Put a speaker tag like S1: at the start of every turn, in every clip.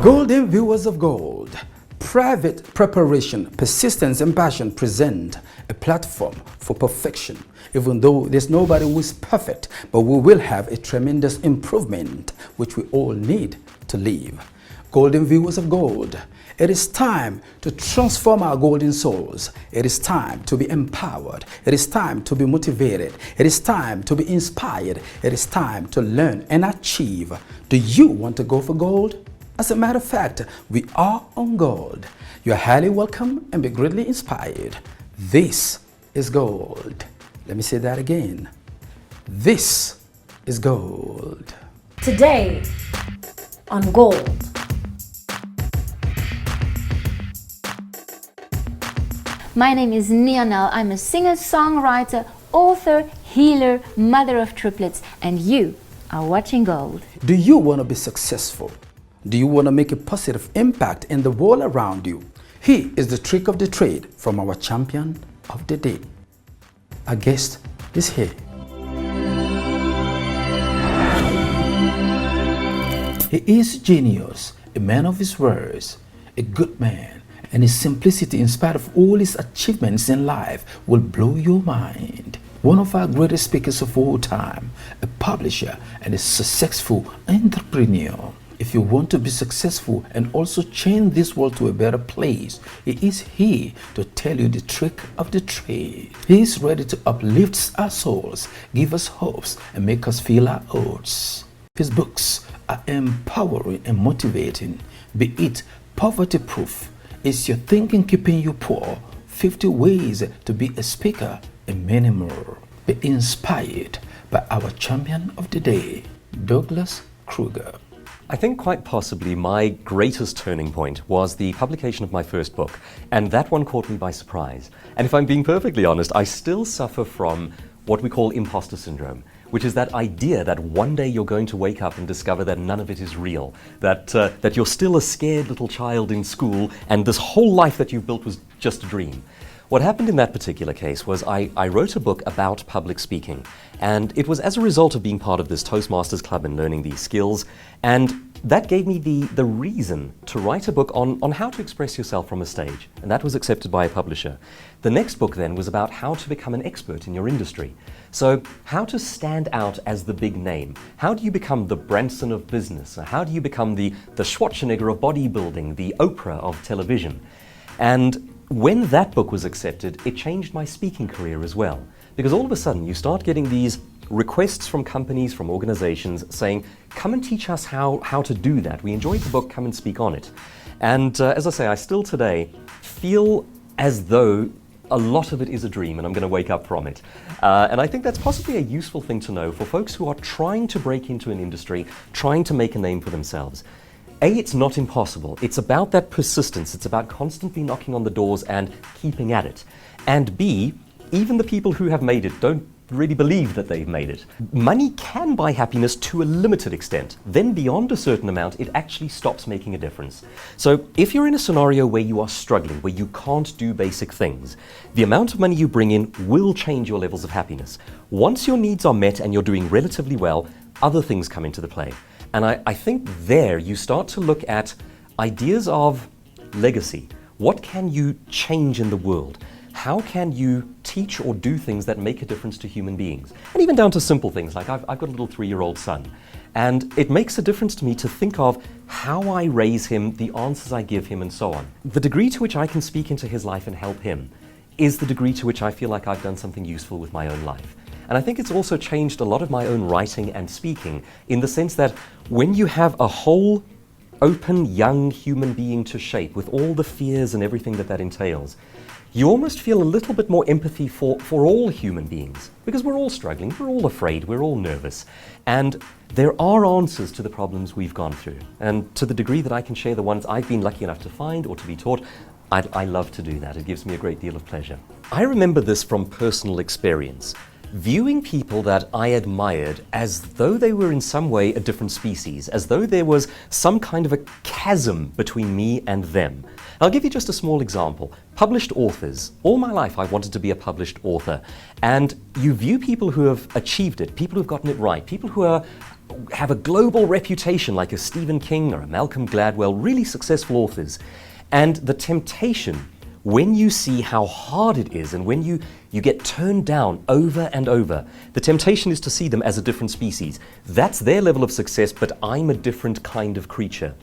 S1: Golden viewers of gold, private preparation, persistence and passion present a platform for perfection. Even though there's nobody who is perfect, but we will have a tremendous improvement which we all need to live. Golden viewers of gold, it is time to transform our golden souls. It is time to be empowered. It is time to be motivated. It is time to be inspired. It is time to learn and achieve. Do you want to go for gold? As a matter of fact, we are on gold. You are highly welcome and be greatly inspired. This is gold. Let me say that again. This is gold.
S2: Today on Gold. My name is Nionel. I'm a singer, songwriter, author, healer, mother of triplets, and you are watching Gold.
S1: Do you want to be successful? Do you want to make a positive impact in the world around you? Here is the trick of the trade from our champion of the day. Our guest is here. He is genius, a man of his words, a good man, and his simplicity in spite of all his achievements in life will blow your mind. One of our greatest speakers of all time, a publisher and a successful entrepreneur. If you want to be successful and also change this world to a better place, he is here to tell you the trick of the trade. He is ready to uplift our souls, give us hopes, and make us feel our odds. His books are empowering and motivating, be it poverty proof, Is Your Thinking Keeping You Poor, 50 Ways to Be a Speaker, and many more. Be inspired by our champion of the day, Douglas Kruger.
S3: I think quite possibly my greatest turning point was the publication of my first book, and that one caught me by surprise. And if I'm being perfectly honest, I still suffer from what we call imposter syndrome, which is that idea that one day you're going to wake up and discover that none of it is real, that you're still a scared little child in school and this whole life that you've built was just a dream. What happened in that particular case was I wrote a book about public speaking, and it was as a result of being part of this Toastmasters Club and learning these skills, and that gave me the reason to write a book on how to express yourself from a stage, and that was accepted by a publisher. The next book then was about how to become an expert in your industry. So how to stand out as the big name. How do you become the Branson of business? How do you become the Schwarzenegger of bodybuilding, the Oprah of television? And when that book was accepted, it changed my speaking career as well. Because all of a sudden you start getting these requests from companies, from organizations saying, come and teach us how to do that. We enjoyed the book, come and speak on it. And as I say, I still today feel as though a lot of it is a dream and I'm going to wake up from it. And I think that's possibly a useful thing to know for folks who are trying to break into an industry, trying to make a name for themselves. A, it's not impossible. It's about that persistence. It's about constantly knocking on the doors and keeping at it. And B, even the people who have made it don't really believe that they've made it. Money can buy happiness to a limited extent. Then beyond a certain amount, it actually stops making a difference. So if you're in a scenario where you are struggling, where you can't do basic things, the amount of money you bring in will change your levels of happiness. Once your needs are met and you're doing relatively well, other things come into the play. And I think there you start to look at ideas of legacy. What can you change in the world? How can you teach or do things that make a difference to human beings? And even down to simple things like I've got a little 3-year-old son. And it makes a difference to me to think of how I raise him, the answers I give him, and so on. The degree to which I can speak into his life and help him is the degree to which I feel like I've done something useful with my own life. And I think it's also changed a lot of my own writing and speaking in the sense that when you have a whole open young human being to shape with all the fears and everything that entails, you almost feel a little bit more empathy for all human beings, because we're all struggling, we're all afraid, we're all nervous. And there are answers to the problems we've gone through. And to the degree that I can share the ones I've been lucky enough to find or to be taught, I love to do that. It gives me a great deal of pleasure. I remember this from personal experience. Viewing people that I admired as though they were in some way a different species, as though there was some kind of a chasm between me and them. I'll give you just a small example. Published authors. All my life I wanted to be a published author. And you view people who have achieved it, people who've gotten it right, people who are have a global reputation like a Stephen King or a Malcolm Gladwell, really successful authors. And the temptation, when you see how hard it is and when you get turned down over and over, the temptation is to see them as a different species. That's their level of success, but I'm a different kind of creature.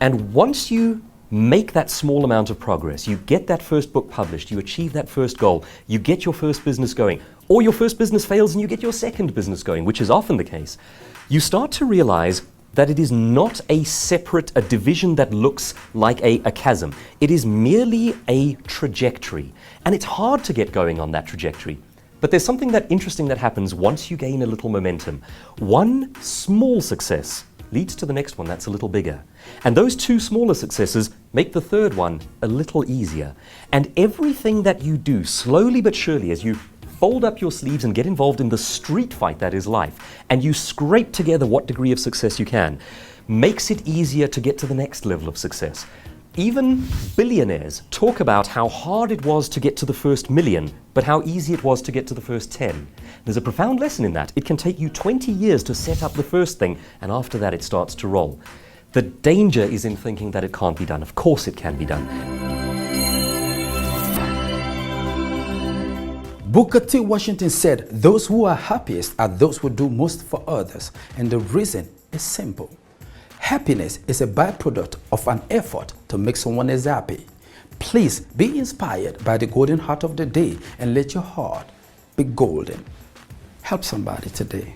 S3: And once you make that small amount of progress, you get that first book published, you achieve that first goal, you get your first business going, or your first business fails and you get your second business going, which is often the case, you start to realize that it is not a division that looks like a chasm. It is merely a trajectory. And it's hard to get going on that trajectory. But there's something interesting that happens once you gain a little momentum. One small success leads to the next one that's a little bigger. And those two smaller successes make the third one a little easier. And everything that you do, slowly but surely, as you fold up your sleeves and get involved in the street fight that is life, and you scrape together what degree of success you can, makes it easier to get to the next level of success. Even billionaires talk about how hard it was to get to the first million, but how easy it was to get to the first 10. There's a profound lesson in that. It can take you 20 years to set up the first thing, and after that it starts to roll. The danger is in thinking that it can't be done. Of course it can be done.
S1: Booker T. Washington said, "Those who are happiest are those who do most for others." And the reason is simple. Happiness is a byproduct of an effort to make someone else happy. Please be inspired by the golden heart of the day and let your heart be golden. Help somebody today.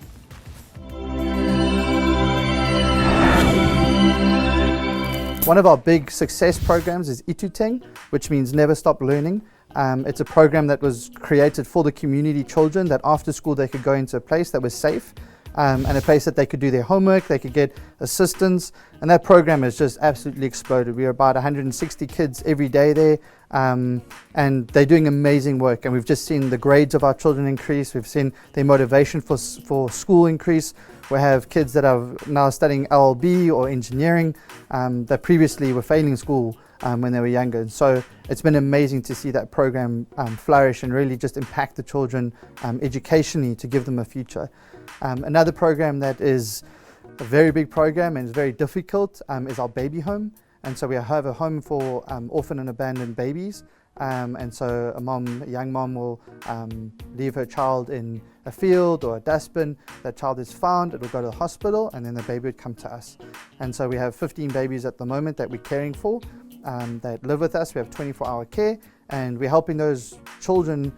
S4: One of our big success programs is Ituteng, which means never stop learning. It's a program that was created for the community children, that after school they could go into a place that was safe, and a place that they could do their homework, they could get assistance, and that program has just absolutely exploded. We are about 160 kids every day there, and they're doing amazing work, and we've just seen the grades of our children increase, we've seen their motivation for school increase. We have kids that are now studying LLB or engineering that previously were failing school when they were younger. And so it's been amazing to see that program flourish and really just impact the children educationally to give them a future. Another program that is a very big program and is very difficult is our baby home. And so we have a home for orphan and abandoned babies. And so a young mom will leave her child in a field or a dustbin. That child is found, it will go to the hospital, and then the baby would come to us. And so we have 15 babies at the moment that we're caring for that live with us. We have 24-hour care, and we're helping those children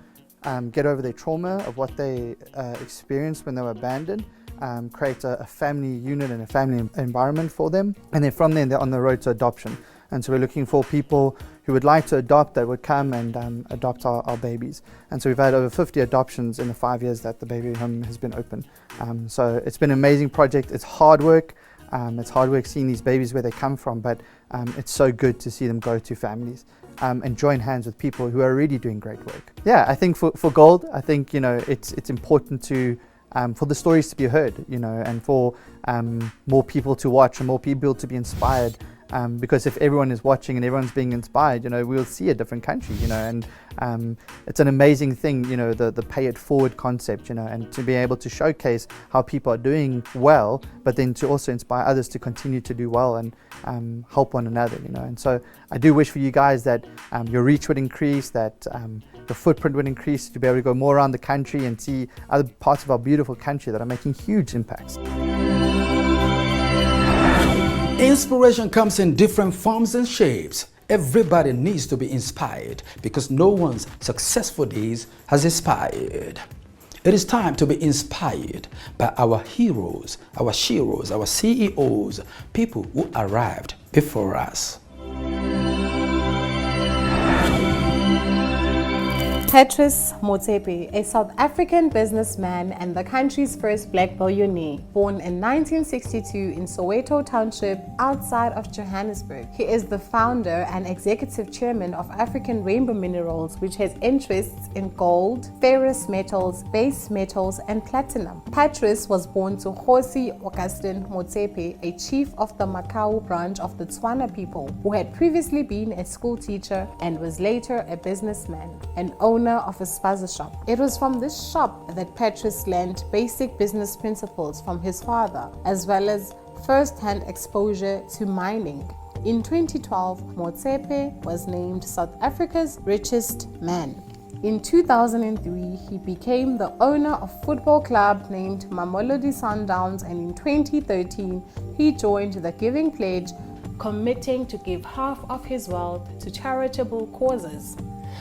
S4: get over their trauma of what they experienced when they were abandoned, create a family unit and a family environment for them. And then from there, they're on the road to adoption. And so we're looking for people who would like to adopt, that would come and adopt our babies. And so we've had over 50 adoptions in the 5 years that the baby home has been open. So it's been an amazing project. It's hard work. It's hard work seeing these babies where they come from, but it's so good to see them go to families and join hands with people who are already doing great work. Yeah, I think for Gold, I think, it's important to for the stories to be heard, and for more people to watch and more people to be inspired. Because if everyone is watching and everyone's being inspired, we'll see a different country, and it's an amazing thing, the pay it forward concept, and to be able to showcase how people are doing well, but then to also inspire others to continue to do well and help one another, and so I do wish for you guys that your reach would increase, that your footprint would increase, to be able to go more around the country and see other parts of our beautiful country that are making huge impacts.
S1: Inspiration comes in different forms and shapes. Everybody needs to be inspired because no one's successful days has expired. It is time to be inspired by our heroes, our sheroes, our CEOs, people who arrived before us.
S5: Patrice Motsepe, a South African businessman and the country's first black billionaire, born in 1962 in Soweto Township outside of Johannesburg. He is the founder and executive chairman of African Rainbow Minerals, which has interests in gold, ferrous metals, base metals, and platinum. Patrice was born to Kgosi Augustine Motsepe, a chief of the Makau branch of the Tswana people, who had previously been a school teacher and was later a businessman and owner owner of a spaza shop. It was from this shop that Petrus learned basic business principles from his father, as well as first-hand exposure to mining. In 2012, Motsepe was named South Africa's richest man. In 2003, he became the owner of a football club named Mamelodi Sundowns, and in 2013, he joined the Giving Pledge, committing to give half of his wealth to charitable causes.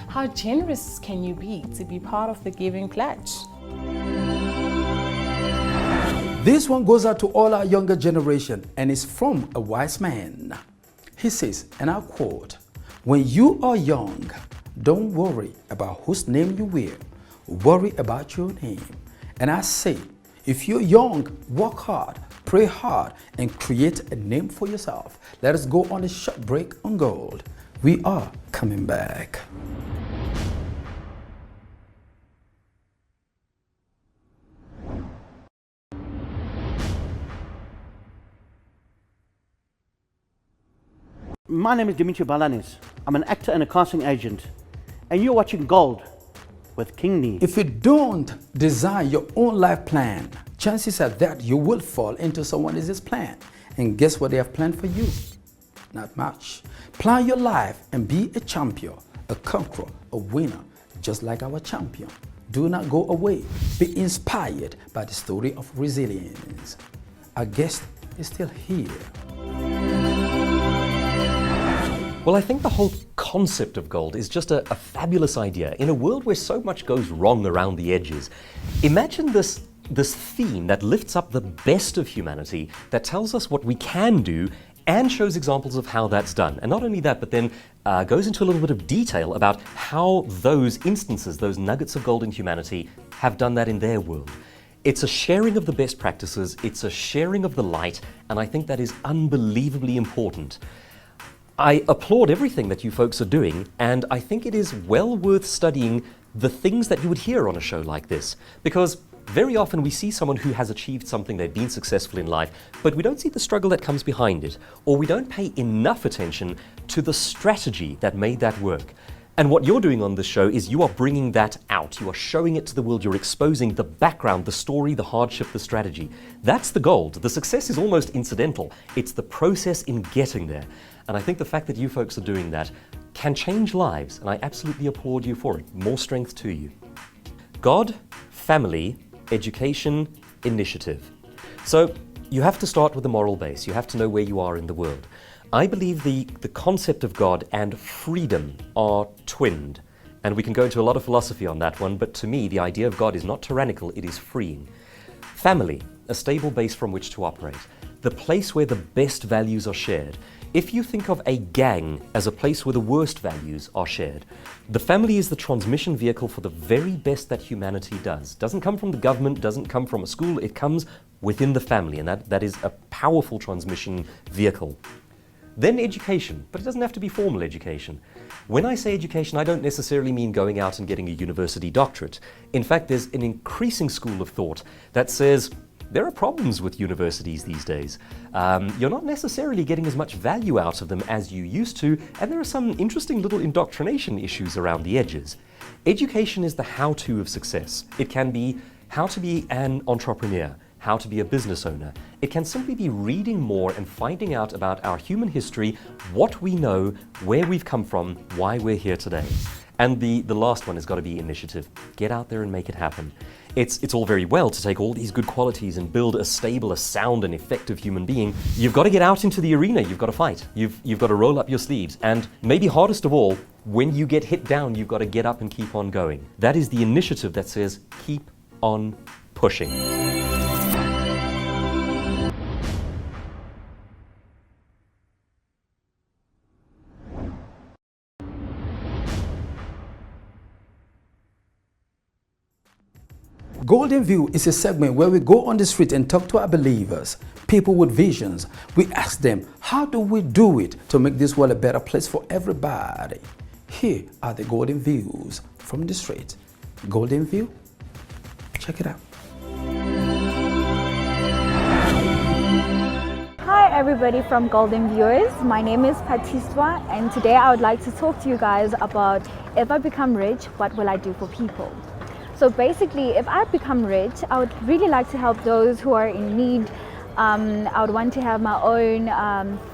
S5: How generous can you be part of the Giving Pledge?
S1: This one goes out to all our younger generation and is from a wise man. He says, and I'll quote, "When you are young, don't worry about whose name you wear. Worry about your name." And I say, if you're young, work hard, pray hard, and create a name for yourself. Let us go on a short break on Gold. We are coming back.
S6: My name is Dimitri Balanis. I'm an actor and a casting agent. And you're watching Gold with King Nee.
S1: If you don't design your own life plan, chances are that you will fall into someone else's plan. And guess what they have planned for you? Not much. Plan your life and be a champion, a conqueror, a winner, just like our champion. Do not go away. Be inspired by the story of resilience. Our guest is still here.
S3: Well, I think the whole concept of gold is just a fabulous idea. In a world where so much goes wrong around the edges, imagine this theme that lifts up the best of humanity, that tells us what we can do and shows examples of how that's done. And not only that, but then goes into a little bit of detail about how those instances, those nuggets of gold in humanity, have done that in their world. It's a sharing of the best practices, it's a sharing of the light, and I think that is unbelievably important. I applaud everything that you folks are doing, and I think it is well worth studying the things that you would hear on a show like this, because very often we see someone who has achieved something, they've been successful in life, but we don't see the struggle that comes behind it, or we don't pay enough attention to the strategy that made that work. And what you're doing on this show is you are bringing that out. You are showing it to the world. You're exposing the background, the story, the hardship, the strategy. That's the gold. The success is almost incidental. It's the process in getting there. And I think the fact that you folks are doing that can change lives, and I absolutely applaud you for it. More strength to you. God, family, education, initiative. So you have to start with a moral base. You have to know where you are in the world. I believe the concept of God and freedom are twinned. And we can go into a lot of philosophy on that one, but to me, the idea of God is not tyrannical, it is freeing. Family, a stable base from which to operate. The place where the best values are shared. If you think of a gang as a place where the worst values are shared, the family is the transmission vehicle for the very best that humanity does. Doesn't come from the government, doesn't come from a school, it comes within the family, and that is a powerful transmission vehicle. Then education, but it doesn't have to be formal education. When I say education, I don't necessarily mean going out and getting a university doctorate. In fact, there's an increasing school of thought that says there are problems with universities these days. You're not necessarily getting as much value out of them as you used to, and there are some interesting little indoctrination issues around the edges. Education is the how-to of success. It can be how to be an entrepreneur, how to be a business owner. It can simply be reading more and finding out about our human history, what we know, where we've come from, why we're here today. And the last one has got to be initiative. Get out there and make it happen. It's all very well to take all these good qualities and build a stable, a sound and effective human being. You've got to get out into the arena, you've got to fight. You've got to roll up your sleeves. And maybe hardest of all, when you get hit down, you've got to get up and keep on going. That is the initiative that says, keep on pushing.
S1: Golden View is a segment where we go on the street and talk to our believers, people with visions. We ask them, how do we do it to make this world a better place for everybody? Here are the Golden Views from the street. Golden View, check it out.
S7: Hi everybody from Golden Viewers. My name is Patiswa, and today I would like to talk to you guys about if I become rich, what will I do for people? So basically, if I become rich, I would really like to help those who are in need. I would want to have my own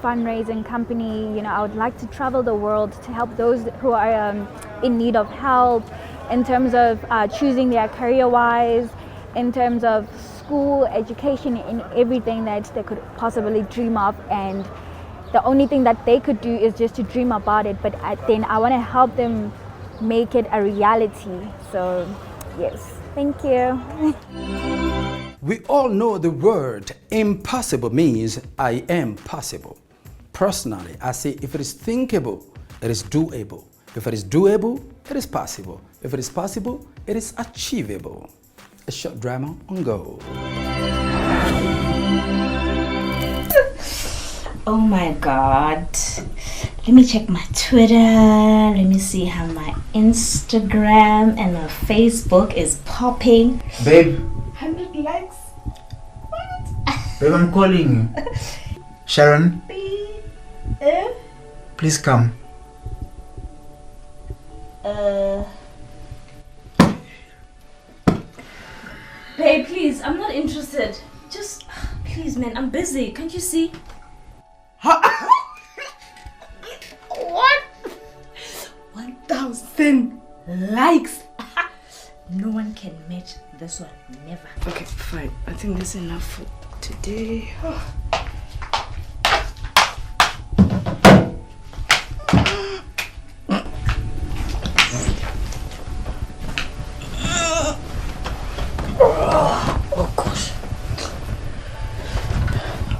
S7: fundraising company. You know, I would like to travel the world to help those who are in need of help in terms of choosing their career-wise, in terms of school, education, and everything that they could possibly dream of. And the only thing that they could do is just to dream about it, but then I want to help them make it a reality. So yes, thank you.
S1: We all know the word impossible means I am possible. Personally, I say if it is thinkable, it is doable. If it is doable, it is possible. If it is possible, it is achievable. A short drama on go.
S8: Oh my God. Let me check my Twitter. Let me see how my Instagram and my Facebook is popping.
S9: Babe.
S8: 100 likes. What?
S9: Babe, I'm calling you. Sharon. Please come.
S8: Babe, please, I'm not interested. Just, please, man, I'm busy. Can't you see? What? 1,000 likes. No one can match this one. Never.
S10: Okay, fine. I think that's enough for today.
S8: Oh gosh.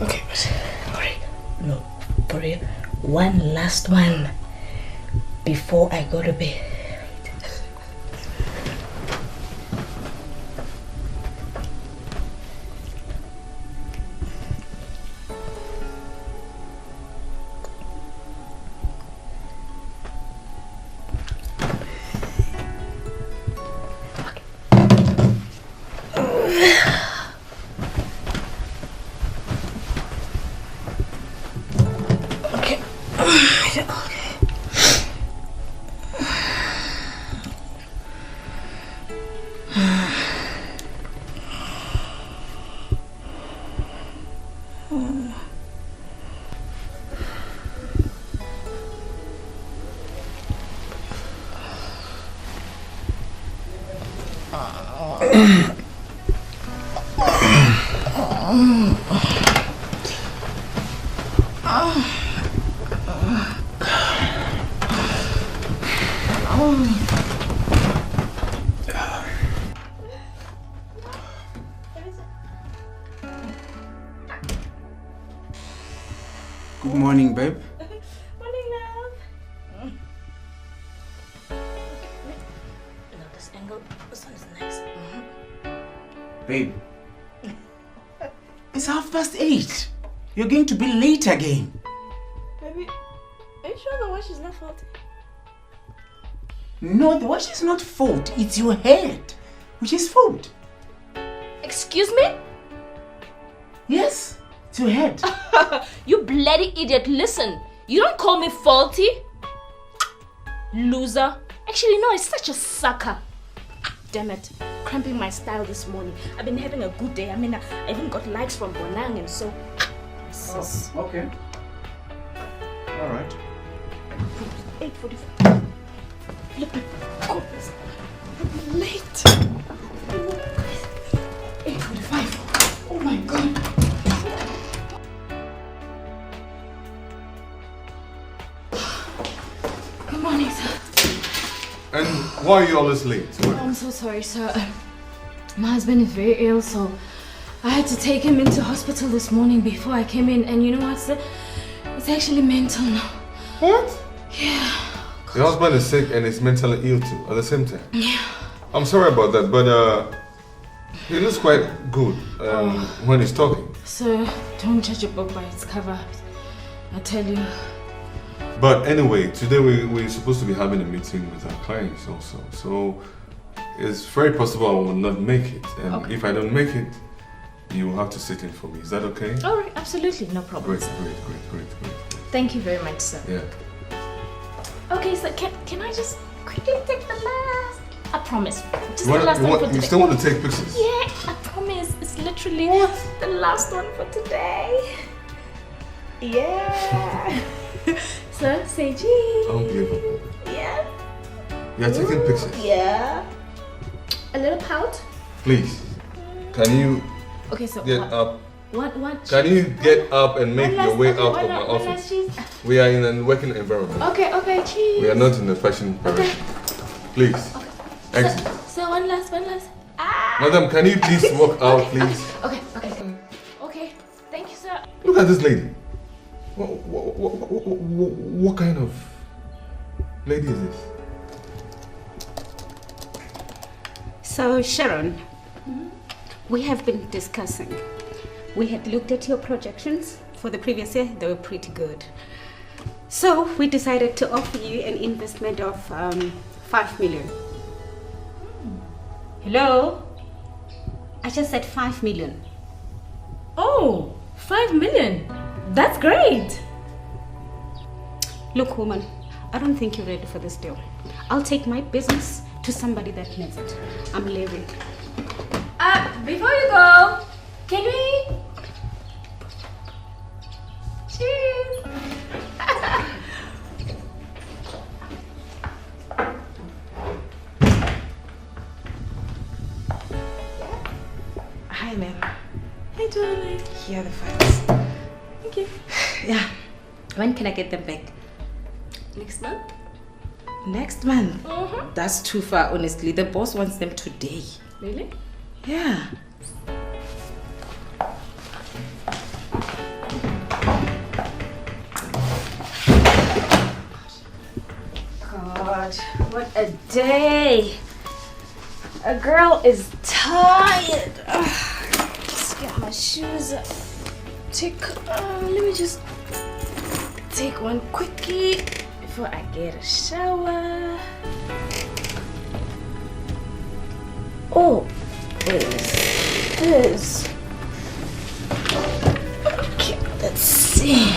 S8: Okay, but hurry. No, for real. One last one before I go to bed.
S9: Good morning, babe.
S8: Morning, love. No, this angle, this one is nice.
S9: Babe. It's 8:30. You're going to be late again.
S8: Baby, are you sure the wash is not faulty?
S9: No, the wash is not fault. It's your head, which is fault.
S8: Excuse me?
S9: Yes, it's your head.
S8: You bloody idiot, listen. You don't call me faulty. Loser. Actually, no, it's such a sucker. Damn it. Cramping my style this morning. I've been having a good day. I mean, I even got likes from Bonang and so...
S9: Oh, okay. Alright.
S8: 8:45. Flippin' goodness. I'm late.
S9: 8:45. Oh my God.
S8: Good morning, sir.
S11: And why are you always late?
S8: Oh, I'm so sorry, sir. My husband is very ill, so I had to take him into hospital this morning before I came in. And you know what, sir? It's actually mental now.
S11: What?
S8: Yeah.
S11: Your husband is sick and is mentally ill too at the same time.
S8: Yeah.
S11: I'm sorry about that, but he looks quite good when he's talking.
S8: Sir, don't judge a book by its cover. I tell you.
S11: But anyway, today we're supposed to be having a meeting with our clients also. So it's very possible I will not make it. And
S8: Okay.
S11: if I don't make it, you will have to sit in for me. Is that okay?
S8: All right, absolutely, no problem.
S11: Great.
S8: Thank you very much, sir.
S11: Yeah.
S8: Okay, so can I just quickly take the last? I promise. Just
S11: You
S8: the last one for today.
S11: You still want to take pictures?
S8: Yeah, I promise. It's literally the last one for today. Yeah. So say cheese.
S11: Unbelievable.
S8: Yeah.
S11: You are taking pictures?
S8: Yeah. A little pout.
S11: Please, can you
S8: Okay, so
S11: get up?
S8: What?
S11: Can you get up and make your way
S8: okay,
S11: out
S8: one
S11: of my
S8: last- one
S11: office?
S8: last cheese.
S11: We are in a working environment.
S8: Okay, cheese.
S11: We are not in a fashion environment. Please, exit.
S8: So one last.
S11: Madam, can you please walk out, please?
S8: Okay. Thank you, sir.
S11: Look at this lady. What kind of lady is this?
S12: So, Sharon, we have been discussing. We had looked at your projections for the previous year, they were pretty good. So, we decided to offer you an investment of 5 million. Hello? I just said 5 million.
S8: Oh, 5 million. That's great.
S12: Look, woman, I don't think you're ready for this deal. I'll take my business to somebody that needs it. I'm leaving.
S8: Before you go, can we? Cheers.
S10: Hi, ma'am.
S8: Hey, darling.
S10: Here are the files.
S8: Thank you.
S10: Yeah. When can I get them back?
S8: Next month?
S10: Next month? That's too far, honestly. The boss wants them today.
S8: Really?
S10: Yeah.
S8: God, what a day. A girl is tired. Just get my shoes up. Let me just take one quickly before I get a shower. Oh, what is this? Okay, let's see.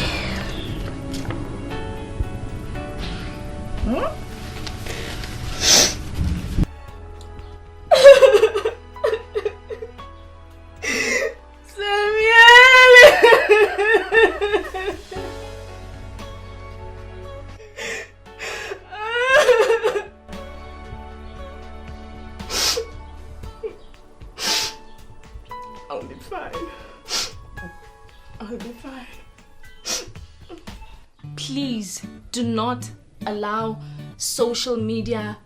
S10: I'll be fine. I'll be fine.
S8: Please do not allow social media,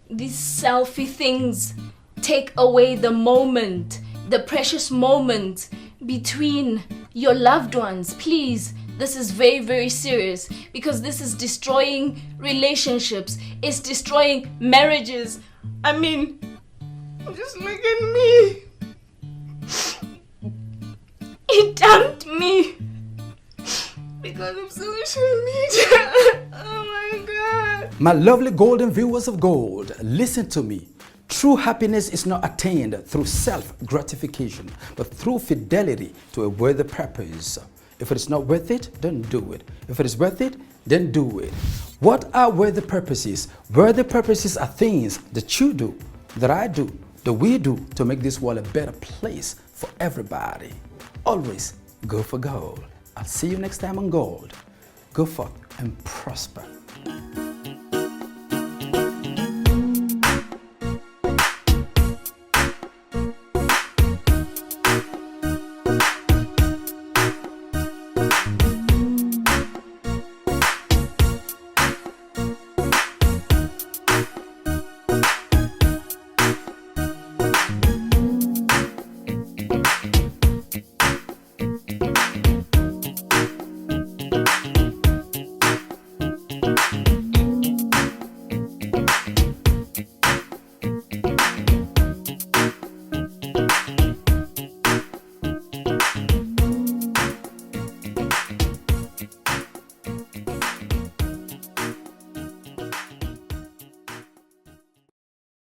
S8: these selfie things, take away the moment, the precious moment between your loved ones. Please, this is very, very serious because this is destroying relationships. It's destroying marriages. I mean, just look at me. He dumped me because of social media. Oh my God.
S1: My lovely golden viewers of gold, listen to me. True happiness is not attained through self-gratification, but through fidelity to a worthy purpose. If it is not worth it, don't do it. If it is worth it, then do it. What are worthy purposes? Worthy purposes are things that you do, that I do, that we do to make this world a better place for everybody. Always go for gold. I'll see you next time on Gold. Go forth and prosper.